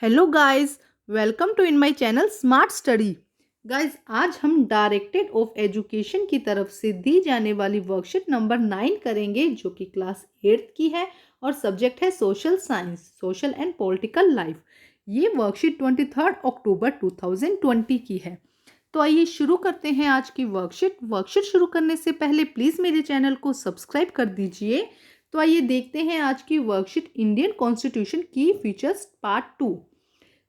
Hello guys, welcome to in my channel smart study. Guys, आज हम directed of education की तरफ से दी जाने वाली वर्कशीट नंबर 9 करेंगे, जो कि क्लास 8 की है और सब्जेक्ट है social science, social and political life. ये वर्कशीट 23 अक्टूबर 2020 की है। तो आइए शुरू करते हैं आज की वर्कशीट शुरू करने से पहले प्लीज़ मेरे चैनल को सब्सक्राइब कर दीजिए। तो आइए देखते हैं आज की वर्कशीट, इंडियन कॉन्स्टिट्यूशन की features part 2,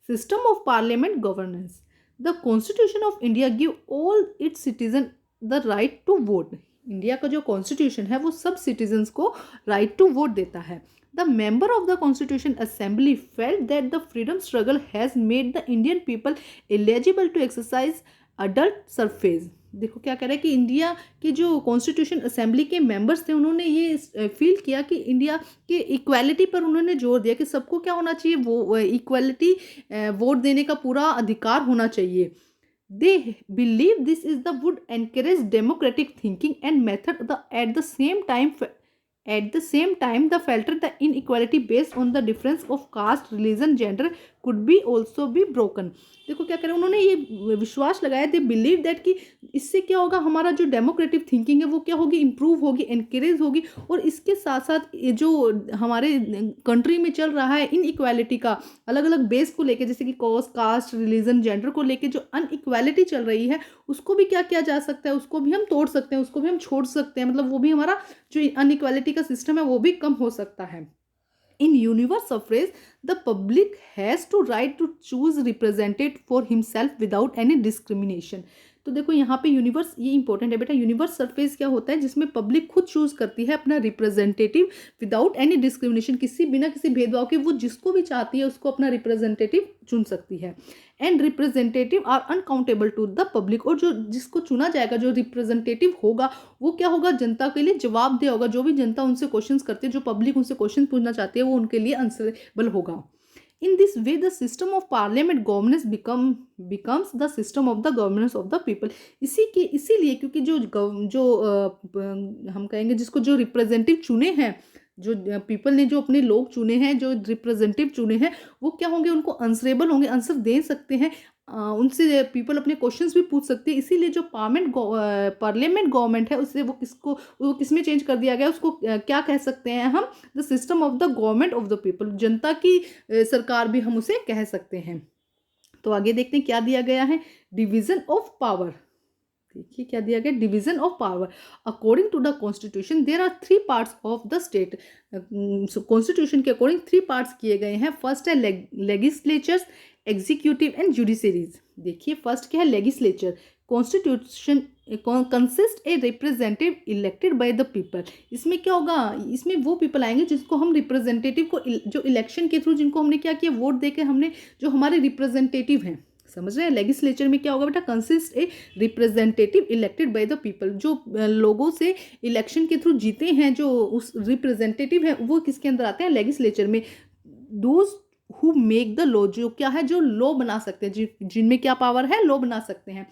system of parliament governance. The constitution of India give all its citizen the right to vote. India का जो कॉन्स्टिट्यूशन है वो सब सिटीजन्स को राइट टू वोट देता है। The member of the constitution assembly felt that the freedom struggle has made the Indian people eligible to exercise adult suffrage. देखो क्या कह रहा है कि इंडिया के जो कॉन्स्टिट्यूशन असेंबली के मेंबर्स थे, उन्होंने ये फील किया कि इंडिया के इक्वालिटी पर उन्होंने जोर दिया कि सबको क्या होना चाहिए, वो इक्वालिटी, वोट देने का पूरा अधिकार होना चाहिए। They believe this is the wood encourage democratic thinking and method the at the same time the filter the inequality based on the difference of caste, religion, gender could be also be broken। देखो क्या करें, उन्होंने ये विश्वास लगाया, they believe that कि इससे क्या होगा, हमारा जो डेमोक्रेटिक थिंकिंग है वो क्या होगी, इंप्रूव होगी, एनकरेज होगी। और इसके साथ साथ ये जो हमारे कंट्री में चल रहा है इन इक्वालिटी का अलग अलग बेस को लेके, जैसे कि कास्ट, रिलीजन, जेंडर को लेके जो अनइक्वालिटी चल रही है, उसको भी क्या किया जा सकता है, उसको भी हम तोड़ सकते हैं, उसको भी हम छोड़ सकते हैं। मतलब वो भी हमारा जो अनइक्वालिटी का सिस्टम है वो भी कम हो सकता है। In universe suffrage, the public has to right to choose represented for himself without any discrimination। तो देखो यहाँ पे यूनिवर्स, ये इंपॉर्टेंट है बेटा। यूनिवर्स सरफेस क्या होता है, जिसमें पब्लिक खुद चूज करती है अपना रिप्रेजेंटेटिव विदाउट एनी डिस्क्रिमिनेशन, बिना किसी भेदभाव के वो जिसको भी चाहती है उसको अपना रिप्रेजेंटेटिव चुन सकती है। And representative are unaccountable to the public, और जो जिसको चुना जाएगा, जो रिप्रेजेंटेटिव होगा, वो क्या होगा, जनता के लिए जवाबदेह होगा। जो भी जनता उनसे क्वेश्चंस करती है, जो पब्लिक उनसे क्वेश्चन पूछना चाहती है, वो उनके लिए आंसरेबल होगा। In this way, the system of parliament governance becomes the system of the governance of the people। इसीलिए क्योंकि हम कहेंगे जिसको जो रिप्रेजेंटेटिव चुने हैं, जो पीपल ने जो अपने लोग चुने हैं, जो रिप्रेजेंटेटिव चुने हैं, वो क्या होंगे, उनको आंसरेबल होंगे, आंसर दे सकते हैं। उनसे पीपल अपने क्वेश्चंस भी पूछ सकते हैं। इसीलिए जो पार्लियामेंट गवर्नमेंट है, उससे वो किस में चेंज कर दिया गया, उसको क्या कह सकते हैं हम, the system of the government of the people. जनता की सरकार भी हम उसे कह सकते हैं। तो आगे देखते हैं क्या दिया गया है, डिवीजन ऑफ पावर। देखिए क्या दिया गया, division of power. According to the constitution there are 3 parts of the state. Constitution के अकॉर्डिंग 3 पार्ट्स किए गए हैं। फर्स्ट है लेगिस्लेचर्स, एग्जीक्यूटिव एंड जुडिशरीज। देखिए फर्स्ट क्या है, legislature. Constitution consist a representative elected by the people. इसमें क्या होगा, इसमें वो पीपल आएंगे जिसको हम रिप्रेजेंटेटिव को, जो इलेक्शन के थ्रू जिनको हमने क्या किया, वोट देकर हमने, जो हमारे रिप्रेजेंटेटिव हैं, समझ रहे हैं। लेगिस्लेचर में क्या होगा बेटा, consist a representative elected by the people. जो लोगों से इलेक्शन के थ्रू जीते हैं, जो उस रिप्रेजेंटेटिव है, वो किसके अंदर आते हैं, लेगिस्लेचर में। Those who make the law, जो क्या है, जो लॉ बना सकते हैं, जिनमें क्या पावर है, लॉ बना सकते हैं।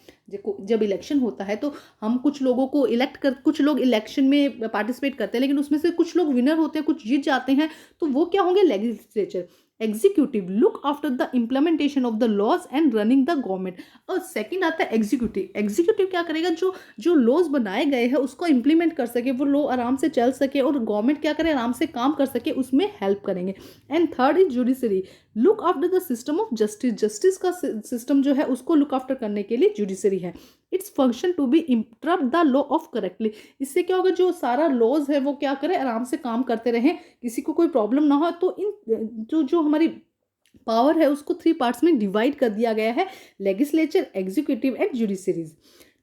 जब इलेक्शन होता है तो हम कुछ लोगों को कुछ लोग इलेक्शन में पार्टिसिपेट करते हैं, लेकिन उसमें से कुछ लोग विनर होते हैं, कुछ जीत जाते हैं, तो वो क्या होंगे, legislature. Executive look after the implementation of the laws and running the government. और सेकंड आता है एग्जीक्यूटिव। एग्जीक्यूटिव क्या करेगा, जो लॉज बनाए गए हैं उसको इम्प्लीमेंट कर सके, वो लॉ आराम से चल सके, और गवर्नमेंट क्या करे, आराम से काम कर सके, उसमें हेल्प करेंगे। And third is judiciary, look after the system of justice. Justice का सिस्टम जो है उसको लुक आफ्टर करने के लिए जुडिशरी है। Its function to be interrupt the law of correctly. इससे क्या होगा, जो सारा लॉज है वो क्या करे, आराम से काम करते रहें, किसी को कोई प्रॉब्लम ना हो। तो इन जो हमारी पावर है उसको 3 पार्ट्स में डिवाइड कर दिया गया है, legislature, executive and judiciaries.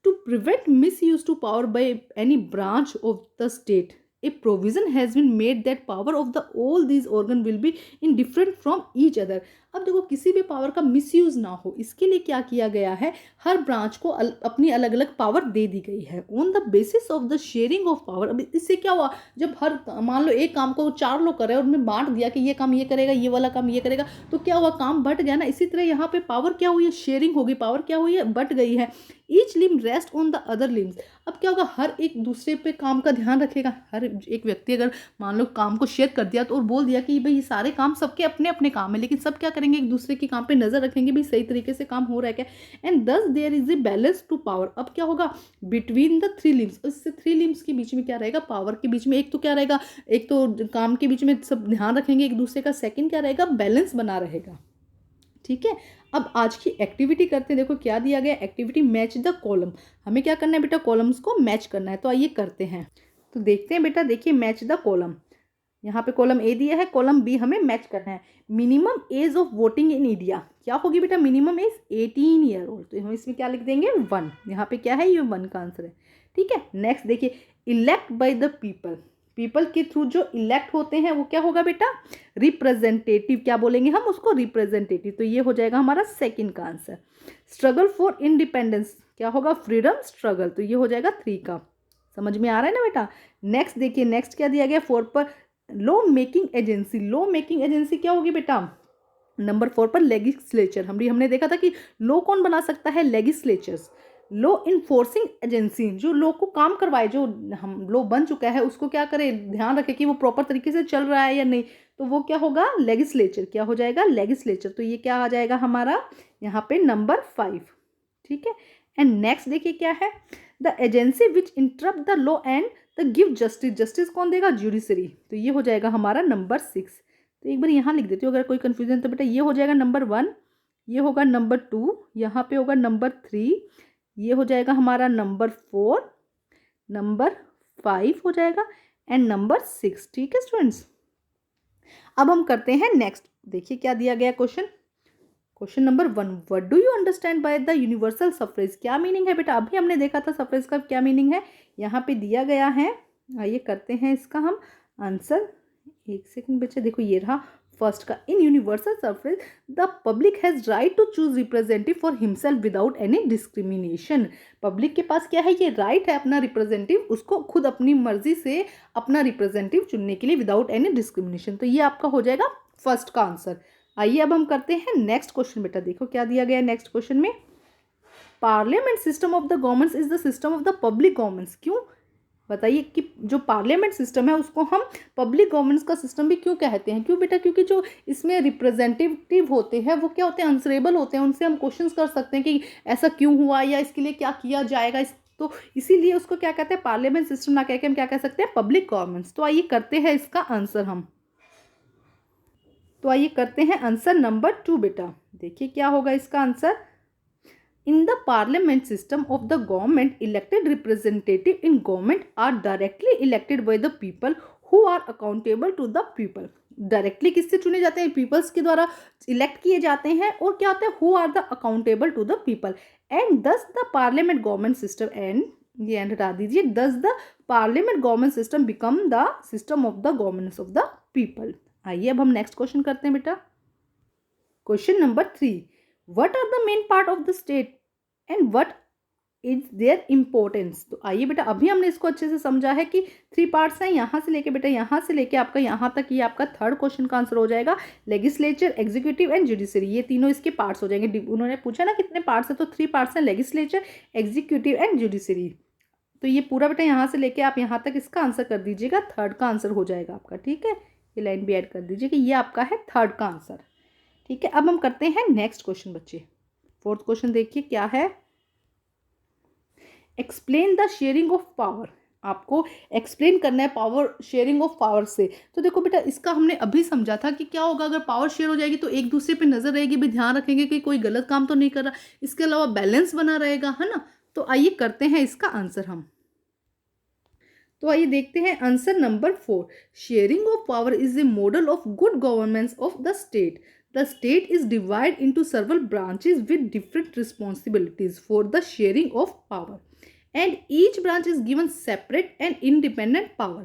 To prevent misuse to power by any branch of the state, a provision has been made that power of the all these organ will be in different from each other। अब देखो किसी भी power का misuse ना हो, इसके लिए क्या किया गया है, हर ब्रांच को अपनी अलग अलग पावर दे दी गई है on the basis of the sharing of power. अब इससे क्या हुआ, जब मान लो एक काम को 4 लोग कर रहे हैं और उन्हें बांट दिया कि ये काम ये करेगा, ये वाला काम ये करेगा, तो क्या हुआ, काम बट गया ना। इसी तरह यहाँ पे पावर क्या हुई है, शेयरिंग होगी, पावर क्या हुई है, बट गई है। Each limb rest on the other limbs. अब क्या होगा, हर एक दूसरे पे काम का ध्यान रखेगा। हर एक व्यक्ति अगर मान लो काम को शेयर कर दिया तो और बोल दिया कि भाई ये सारे काम सबके अपने अपने काम है, लेकिन सब क्या करेंगे, एक दूसरे के काम पे नजर रखेंगे भाई सही तरीके से काम हो रहा है क्या, and thus there is a balance to power. अब क्या होगा, बिटवीन द थ्री लिम्स, इससे थ्री लिम्स के बीच में क्या रहेगा, पावर के बीच में एक तो क्या रहेगा, एक तो काम के बीच में सब ध्यान रखेंगे एक दूसरे का, सेकंड क्या रहेगा, बैलेंस बना रहेगा। ठीक है, अब आज की एक्टिविटी करते हैं। देखो क्या दिया गया, एक्टिविटी मैच द कॉलम। हमें क्या करना है बेटा, कॉलम्स को मैच करना है, तो आइए करते हैं। तो देखते हैं बेटा, देखिए मैच द कॉलम। यहाँ पे कॉलम ए दिया है, कॉलम बी हमें मैच करना है। Minimum age of voting in India क्या होगी बेटा, मिनिमम एज 18 ईयर ओल्ड, तो हम इसमें क्या लिख देंगे 1। यहाँ पे क्या है, ये 1 का आंसर है। ठीक है, नेक्स्ट देखिए, elect bye the people, people के थ्रू जो इलेक्ट होते हैं वो क्या होगा बेटा, रिप्रेजेंटेटिव, क्या बोलेंगे हम उसको, रिप्रेजेंटेटिव, तो ये हो जाएगा हमारा सेकंड का आंसर। स्ट्रगल फॉर इंडिपेंडेंस क्या होगा, फ्रीडम स्ट्रगल, तो ये हो जाएगा 3 का। समझ में आ रहा है ना बेटा। नेक्स्ट देखिए, नेक्स्ट क्या दिया गया 4 पर, law making agency. Law making agency क्या होगी बेटा, नंबर 4 पर लेजिस्लेचर। हमने देखा था कि लॉ कौन बना सकता है, लेजिस्लेचर्स। लॉ इन्फोर्सिंग एजेंसी, जो लॉ को काम करवाए, जो हम लॉ बन चुका है उसको क्या करे, ध्यान रखे कि वो प्रॉपर तरीके से चल रहा है या नहीं, तो वो क्या होगा, लेजिस्लेचर, क्या हो जाएगा, लेजिस्लेचर, तो ये क्या आ जाएगा हमारा यहाँ पे नंबर 5। ठीक है, एंड नेक्स्ट देखिए क्या है, the agency which interrupt the law and the give justice. Justice कौन देगा, ज्यूडिशरी, तो ये हो जाएगा हमारा नंबर 6। तो एक बार यहाँ लिख देती हूँ अगर कोई कंफ्यूजन, तो बेटा ये हो जाएगा नंबर 1, ये होगा नंबर 2, यहाँ पे होगा नंबर 3, ये हो जाएगा हमारा नंबर 4, नंबर 5 हो जाएगा, एंड नंबर 6। ठीक है स्टूडेंट्स, अब हम करते हैं नेक्स्ट। देखिए क्या दिया गया question, question number 1, what do you understand by the universal suffrage. क्या मीनिंग है बेटा, अभी हमने देखा था सफरेज का क्या मीनिंग है, यहाँ पे दिया गया है। आइए करते हैं इसका हम आंसर। एक सेकंड बच्चे, देखो ये रहा फर्स्ट का, in universal suffrage the public has right to choose representative for himself without any discrimination. Public के पास क्या है, ये राइट है अपना रिप्रेजेंटेटिव, उसको खुद अपनी मर्जी से अपना रिप्रेजेंटेटिव चुनने के लिए विदाउट एनी डिस्क्रिमिनेशन, तो ये आपका हो जाएगा फर्स्ट का आंसर। आइए अब हम करते हैं नेक्स्ट क्वेश्चन। बेटा देखो क्या दिया गया है नेक्स्ट क्वेश्चन में, parliament system of the governments is the system of the public governments. क्यों बताइए कि जो पार्लियामेंट सिस्टम है उसको हम पब्लिक गवर्नेंस का सिस्टम भी क्यों कहते हैं। क्यों बेटा, क्योंकि जो इसमें रिप्रेजेंटेटिव होते हैं वो क्या होते हैं, आंसरेबल होते हैं, उनसे हम क्वेश्चंस कर सकते हैं कि ऐसा क्यों हुआ या इसके लिए क्या किया जाएगा, तो इसीलिए उसको क्या कहते हैं, पार्लियामेंट सिस्टम ना कह के हम क्या कह सकते हैं, पब्लिक गवर्नेंस। तो आइए करते हैं इसका आंसर हम, तो आइए करते हैं आंसर नंबर 2। बेटा देखिए क्या होगा इसका answer, in the parliament system of the government, elected representative in government are directly elected by the people who are accountable to the people। Directly किससे चुने जाते हैं, पीपल्स के द्वारा इलेक्ट किए जाते हैं, और क्या होता है, who are the accountable to the people, and thus the parliament government system, and ये एंड हटा दीजिए, thus the parliament government system become the system of the governance of the people. आइए अब हम नेक्स्ट क्वेश्चन करते हैं बेटा, question number 3, what are the main part of the state and what is their importance. तो आइए बेटा, अभी हमने इसको अच्छे से समझा है कि 3 पार्ट्स हैं, यहाँ से लेके बेटा यहाँ से लेके आपका यहाँ तक, ये आपका थर्ड क्वेश्चन का आंसर हो जाएगा, लेजिस्लेचर, एग्जीक्यूटिव एंड जुडिशरी, ये तीनों इसके पार्ट्स हो जाएंगे। उन्होंने पूछा ना कितने पार्ट्स है, तो 3 पार्ट्स हैं, लेजिस्लेचर, एग्जीक्यूटिव एंड जुडिशरी। तो ये पूरा बेटा यहाँ से लेके आप यहाँ तक इसका आंसर कर दीजिएगा, थर्ड का आंसर हो जाएगा आपका। ठीक है, ये लाइन भी ऐड कर दीजिए कि ये आपका है थर्ड का आंसर। ठीक है, अब हम करते हैं नेक्स्ट क्वेश्चन बच्चे, फोर्थ क्वेश्चन देखिए क्या है, explain the sharing of power. आपको एक्सप्लेन करना है पावर, शेयरिंग ऑफ पावर से। तो देखो बेटा, इसका हमने अभी समझा था कि क्या होगा अगर पावर शेयर हो जाएगी तो एक दूसरे पे नजर रहेगी, भी ध्यान रखेंगे कि कोई गलत काम तो नहीं कर रहा, इसके अलावा बैलेंस बना रहेगा, है ना। तो आइए करते हैं इसका आंसर हम, तो आइए देखते हैं answer number 4, sharing of power is a model of good governance of the state. The state is divided into several branches with different responsibilities for the sharing of power, and each branch is given separate and independent power.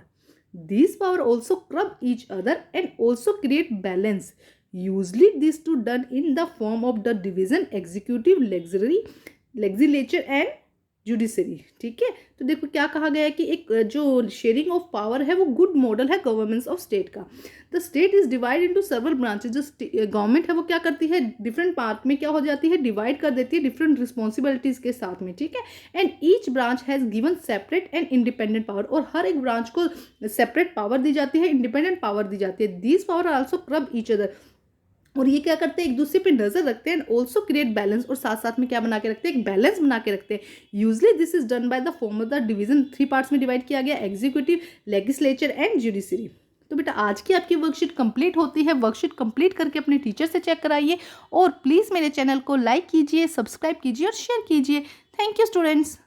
These power also corrupt each other and also create balance. Usually these two done in the form of the division, executive, legislature and judiciary. ठीक है, तो देखो क्या कहा गया है कि एक जो शेयरिंग ऑफ पावर है वो गुड मॉडल है गवर्नेंस ऑफ स्टेट का। The state is divide into several branches. जो गवर्नमेंट है वो क्या करती है, डिफरेंट पार्ट में क्या हो जाती है, डिवाइड कर देती है डिफरेंट रिस्पॉन्सिबिलिटीज के साथ में। ठीक है, and each branch has given separate and independent power. और हर एक ब्रांच को सेपरेट पावर दी जाती है, इंडिपेंडेंट पावर दी जाती है। दीज पावर आर आल्सो करब ईच अदर। और ये क्या करते हैं, एक दूसरे पे नजर रखते हैं, एंड ऑल्सो क्रिएट बैलेंस। और साथ साथ में क्या बना के रखते हैं, एक बैलेंस बना के रखते हैं। Usually this is done by the form of the division. 3 parts में डिवाइड किया गया, एग्जीक्यूटिव, लेजिस्लेचर एंड जुडिशरी। तो बेटा आज की आपकी वर्कशीट कंप्लीट होती है। वर्कशीट कंप्लीट करके अपने टीचर से चेक कराइए और प्लीज़ मेरे चैनल को लाइक कीजिए, सब्सक्राइब कीजिए और शेयर कीजिए। Thank you students.